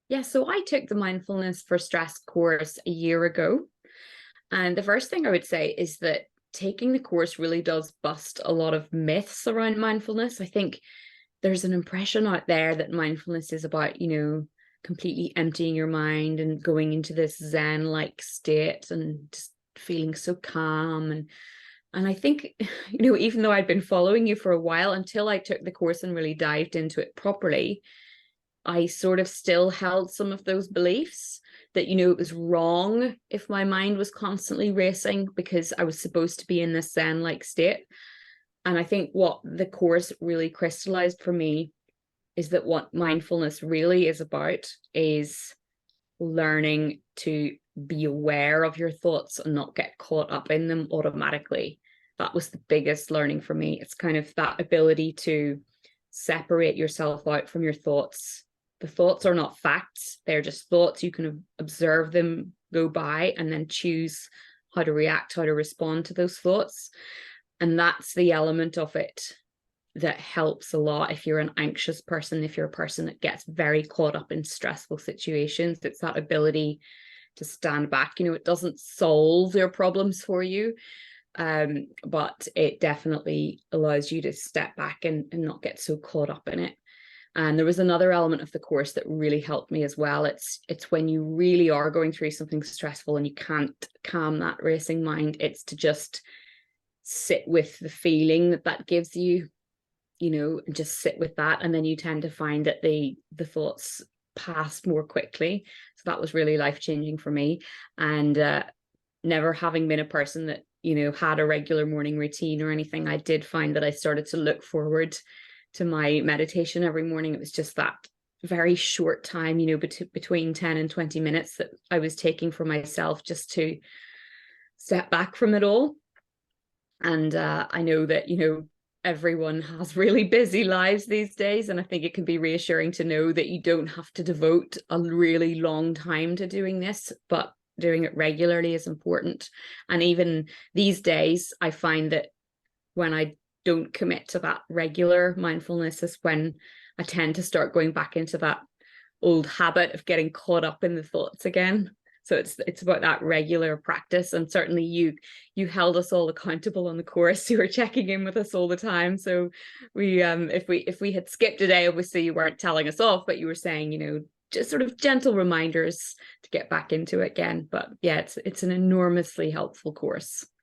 Yeah, so I took the mindfulness for stress course a year ago. And the first thing I would say is that taking the course really does bust a lot of myths around mindfulness. I think there's an impression out there that mindfulness is about, completely emptying your mind and going into this Zen-like state and just feeling so calm. And I think, even though I'd been following you for a while, until I took the course and really dived into it properly, I sort of still held some of those beliefs that, it was wrong if my mind was constantly racing because I was supposed to be in this Zen like state. And I think what the course really crystallized for me is that what mindfulness really is about is learning to be aware of your thoughts and not get caught up in them automatically. That was the biggest learning for me. It's kind of that ability to separate yourself out from your thoughts. The thoughts are not facts, they're just thoughts. You can observe them go by and then choose how to react, how to respond to those thoughts. And that's the element of it that helps a lot if you're an anxious person, if you're a person that gets very caught up in stressful situations. It's that ability to stand back. It doesn't solve your problems for you, but it definitely allows you to step back and not get so caught up in it. And there was another element of the course that really helped me as well. It's when you really are going through something stressful and you can't calm that racing mind, it's to just sit with the feeling that gives you, and just sit with that. And then you tend to find that the thoughts pass more quickly. So that was really life-changing for me. And never having been a person that, had a regular morning routine or anything, I did find that I started to look forward to my meditation every morning. It was just that very short time, between 10 and 20 minutes that I was taking for myself just to step back from it all. And I know that, everyone has really busy lives these days. And I think it can be reassuring to know that you don't have to devote a really long time to doing this, but doing it regularly is important. And even these days, I find that when I don't commit to that regular mindfulness is when I tend to start going back into that old habit of getting caught up in the thoughts again. So it's about that regular practice. And certainly you held us all accountable on the course. You were checking in with us all the time. So we if we had skipped a day, obviously you weren't telling us off, but you were saying, just sort of gentle reminders to get back into it again. But yeah, it's an enormously helpful course.